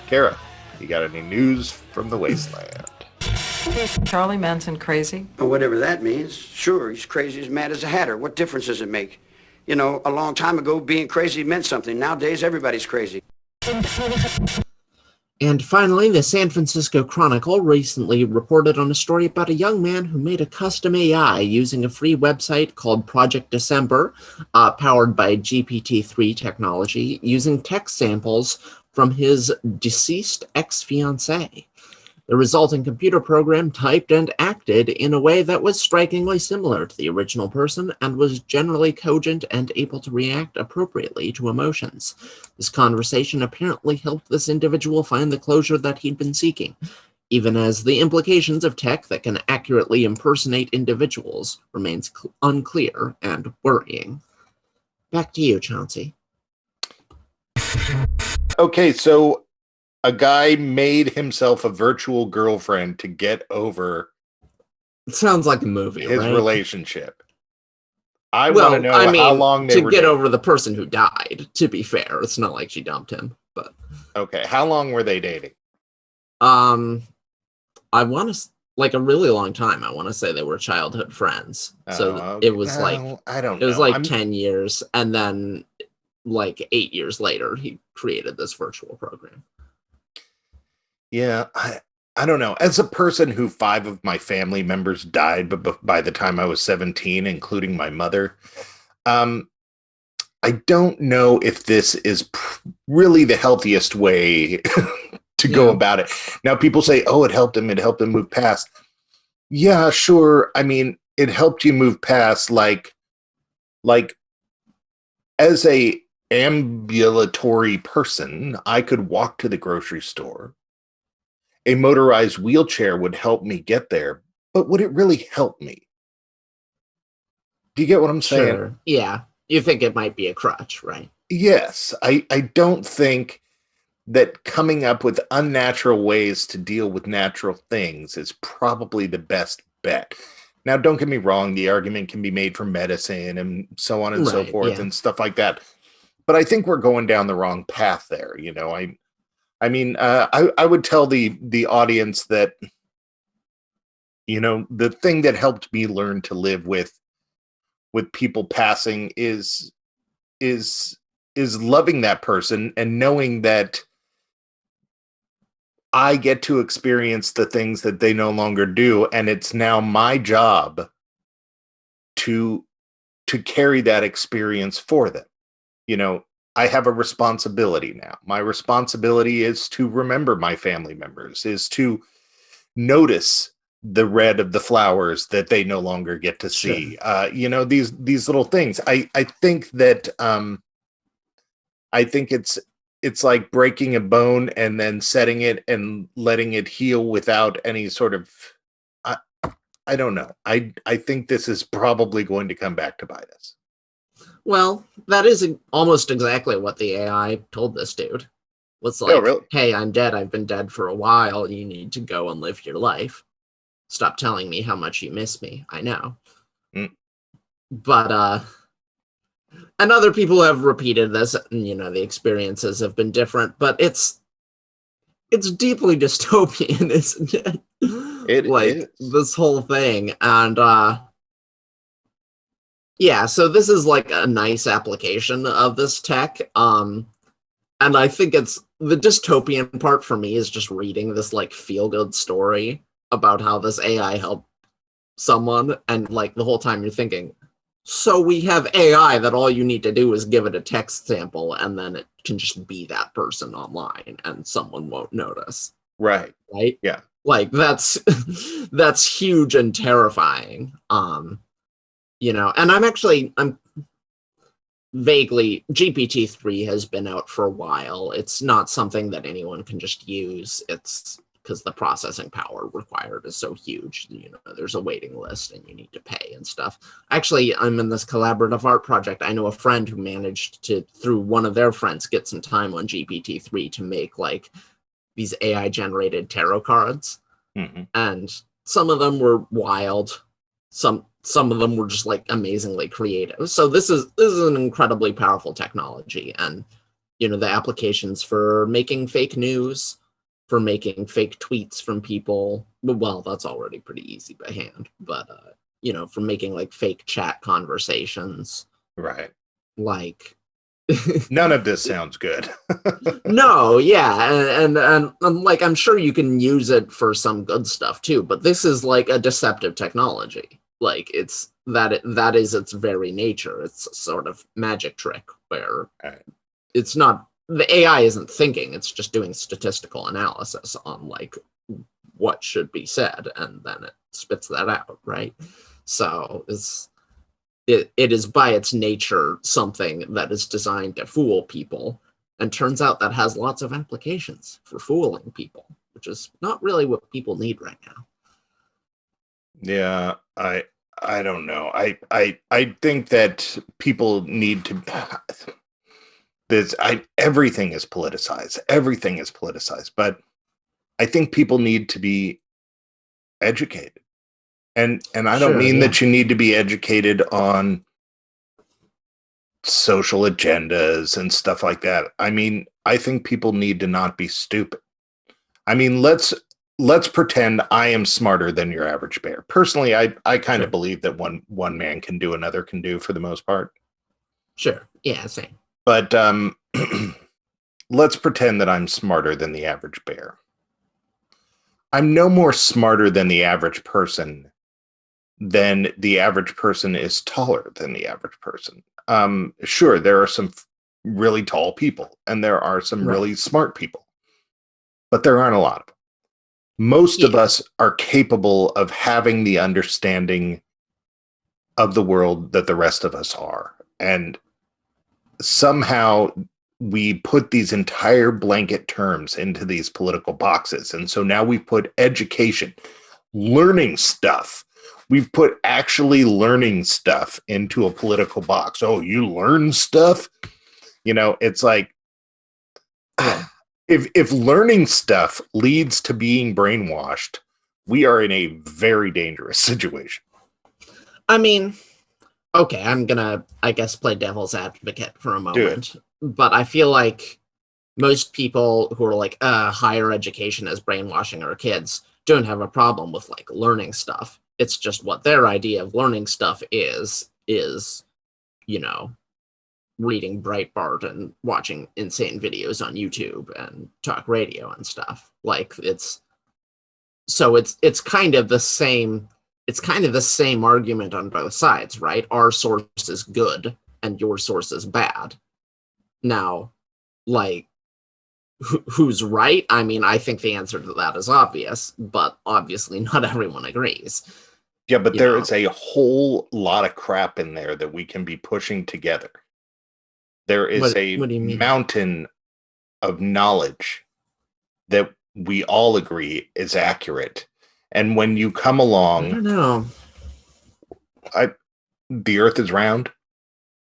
Kara, you got any news from the Wasteland? Charlie Manson crazy? Or whatever that means. Sure, he's crazy as mad as a hatter. What difference does it make? You know, a long time ago, being crazy meant something. Nowadays, everybody's crazy. And finally, the San Francisco Chronicle recently reported on a story about a young man who made a custom AI using a free website called Project December, powered by GPT-3 technology, using text samples from his deceased ex-fiancée. The resulting computer program typed and acted in a way that was strikingly similar to the original person and was generally cogent and able to react appropriately to emotions. This conversation apparently helped this individual find the closure that he'd been seeking, even as the implications of tech that can accurately impersonate individuals remains unclear and worrying. Back to you, Chauncey. Okay, so a guy made himself a virtual girlfriend to get over It sounds like a movie, his right? relationship. I want to know how long they were to get dating. over the person who died, to be fair. It's not like she dumped him, but... Okay, how long were they dating? I want to... like a really long time. I want to say they were childhood friends. So it was I don't know. It was like 10 years, and then like 8 years later, he created this virtual program. Yeah, I don't know. As a person who 5 of my family members died by the time I was 17, including my mother, I don't know if this is really the healthiest way to go about it. Now, people say, oh, it helped him move past. Yeah, sure. I mean, it helped you move past, like as a ambulatory person, I could walk to the grocery store. A motorized wheelchair would help me get there, but would it really help me? Do you get what I'm saying? Sure. Yeah. You think it might be a crutch, right? Yes. I don't think that coming up with unnatural ways to deal with natural things is probably the best bet. Now, don't get me wrong. The argument can be made for medicine and so on and so forth and stuff like that. But I think we're going down the wrong path there. You know, I mean, I would tell the audience that, you know, the thing that helped me learn to live with people passing is loving that person and knowing that I get to experience the things that they no longer do, and it's now my job to carry that experience for them. You know, I have a responsibility now. My responsibility is to remember my family members, is to notice the red of the flowers that they no longer get to see. Sure. You know, these little things. I think that I think it's like breaking a bone and then setting it and letting it heal without any sort of I don't know. I think this is probably going to come back to bite us. Well, that is almost exactly what the AI told this dude. Was like, really? Hey, I'm dead. I've been dead for a while. You need to go and live your life. Stop telling me how much you miss me. I know. But, and other people have repeated this, and, you know, the experiences have been different, but it's deeply dystopian, isn't it? It like, is. This whole thing. And, yeah, so this is like a nice application of this tech. And I think it's the dystopian part for me is just reading this like feel-good story about how this AI helped someone, and like the whole time you're thinking, so we have AI that all you need to do is give it a text sample and then it can just be that person online and someone won't notice. Right. Right? Yeah. Like that's huge and terrifying. You know, and I'm vaguely, GPT-3 has been out for a while. It's not something that anyone can just use. It's because the processing power required is so huge. You know, there's a waiting list and you need to pay and stuff. Actually, I'm in this collaborative art project. I know a friend who managed to, through one of their friends, get some time on GPT-3 to make like these AI generated tarot cards. Mm-hmm. And some of them were wild. Some of them were just like amazingly creative. So this is an incredibly powerful technology, and the applications for making fake news, for making fake tweets from people. Well, that's already pretty easy by hand, but for making like fake chat conversations. Right. Like, none of this sounds good. no, yeah, and like I'm sure you can use it for some good stuff too, but this is like a deceptive technology. Like that is its very nature. It's a sort of magic trick where Right. it's not, the AI isn't thinking, it's just doing statistical analysis on like what should be said, and then it spits that out, right? So it is by its nature something that is designed to fool people, and turns out that has lots of applications for fooling people, which is not really what people need right now. Yeah, I don't know. I think that people need to everything is politicized. Everything is politicized, but I think people need to be educated. And I don't mean that you need to be educated on social agendas and stuff like that. I mean, I think people need to not be stupid. I mean, let's pretend I am smarter than your average bear. Personally, I kind of believe that one man can do another can do for the most part. Sure. Yeah, same. But let's pretend that I'm smarter than the average bear. I'm no more smarter than the average person than the average person is taller than the average person. Sure, there are some really tall people and there are some really smart people, but there aren't a lot of them. Most of us are capable of having the understanding of the world that the rest of us are. And somehow we put these entire blanket terms into these political boxes. And so now we put education, learning stuff. We've put actually learning stuff into a political box. Oh, you learn stuff? It's like, if learning stuff leads to being brainwashed, we are in a very dangerous situation. I mean, okay, I'm gonna, I guess, play devil's advocate for a moment. But I feel like most people who are like, higher education is brainwashing our kids don't have a problem with like learning stuff. It's just what their idea of learning stuff is, reading Breitbart and watching insane videos on YouTube and talk radio and stuff. Like it's kind of the same. It's kind of the same argument on both sides, right? Our source is good and your source is bad. Now, like, who's right? I mean, I think the answer to that is obvious, but obviously not everyone agrees. Yeah, but there is a whole lot of crap in there that we can be pushing together. There is what do you mean? Mountain of knowledge that we all agree is accurate. And when you come along, I don't know. The Earth is round.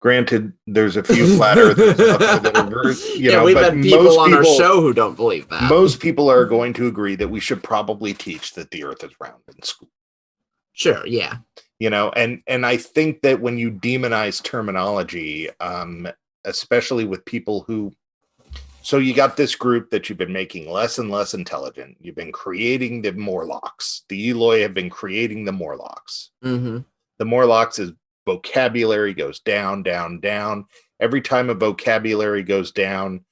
Granted, there's a few flat earthers out there that are, we've had people on our show who don't believe that. Most people are going to agree that we should probably teach that the Earth is round in school. Sure, yeah. And I think that when you demonize terminology, especially with people who, so you got this group that you've been making less and less intelligent. You've been creating the Morlocks. The Eloi have been creating the Morlocks. Mm-hmm. The Morlocks' vocabulary goes down, down, down. Every time a vocabulary goes down,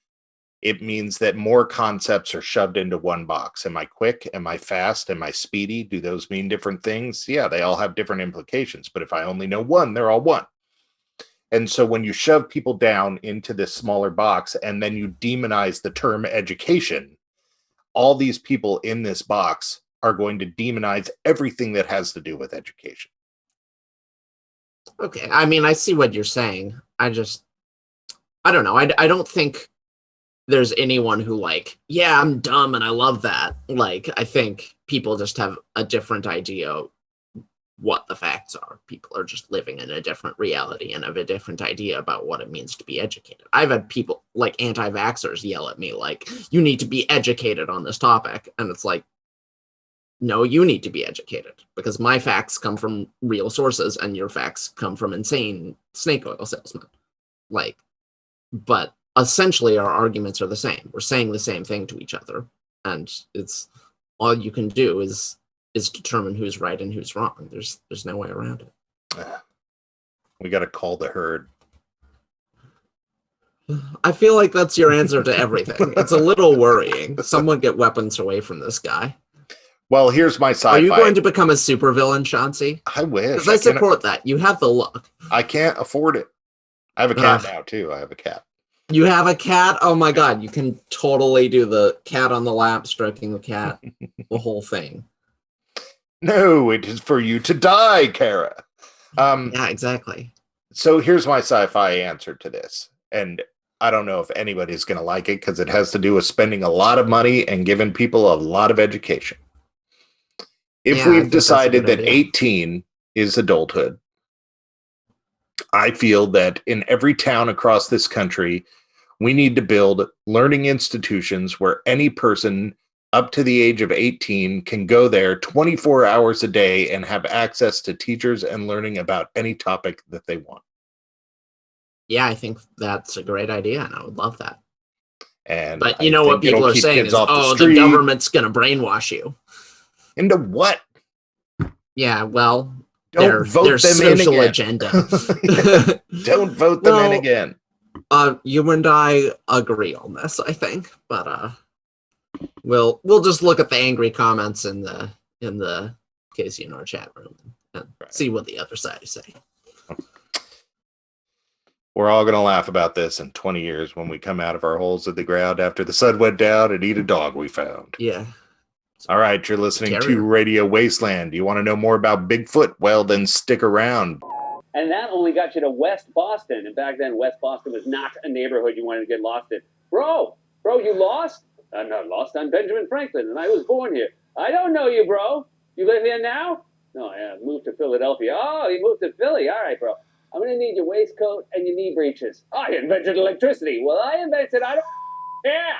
it means that more concepts are shoved into one box. Am I quick? Am I fast? Am I speedy? Do those mean different things? Yeah, they all have different implications. But if I only know one, they're all one. And so when you shove people down into this smaller box and then you demonize the term education, all these people in this box are going to demonize everything that has to do with education. Okay, I mean, I see what you're saying. I don't know. I don't think there's anyone who like, yeah, I'm dumb and I love that. Like, I think people just have a different idea what the facts are. People are just living in a different reality and have a different idea about what it means to be educated. I've had people like anti-vaxxers yell at me like, you need to be educated on this topic. And it's like, no, you need to be educated because my facts come from real sources and your facts come from insane snake oil salesmen. Like, but essentially our arguments are the same. We're saying the same thing to each other, and it's all you can do is determine who's right and who's wrong. There's no way around it. We got to call the herd. I feel like that's your answer to everything. It's a little worrying. Someone get weapons away from this guy. Well, here's my sci-fi. Are you going to become a supervillain, Chauncey? I wish. Because I support that. You have the look. I can't afford it. I have a cat now, too. I have a cat. You have a cat? Oh, my God. You can totally do the cat on the lap, stroking the cat, the whole thing. No, it is for you to die, Kara. Yeah, exactly. So here's my sci-fi answer to this. And I don't know if anybody's going to like it because it has to do with spending a lot of money and giving people a lot of education. If we've decided that 18 is adulthood, I feel that in every town across this country, we need to build learning institutions where any person up to the age of 18 can go there 24 hours a day and have access to teachers and learning about any topic that they want. Yeah, I think that's a great idea, and I would love that. But you know what people are saying is, the government's going to brainwash you. Into what? Yeah, well, their social agenda. Don't vote them in again. You and I agree on this, I think, but we'll just look at the angry comments in the KZNR chat room and see what the other side say. We're all going to laugh about this in 20 years when we come out of our holes in the ground after the sun went down and eat a dog we found. Yeah. All right, you're listening to Radio Wasteland. You want to know more about Bigfoot? Well, then stick around. And that only got you to West Boston. And back then, West Boston was not a neighborhood you wanted to get lost in. Bro, you lost? I'm not lost. I'm Benjamin Franklin, and I was born here. I don't know you, bro. You live here now? No, I moved to Philadelphia. Oh, you moved to Philly. All right, bro. I'm going to need your waistcoat and your knee breeches. I invented electricity. Well, I invented... Yeah!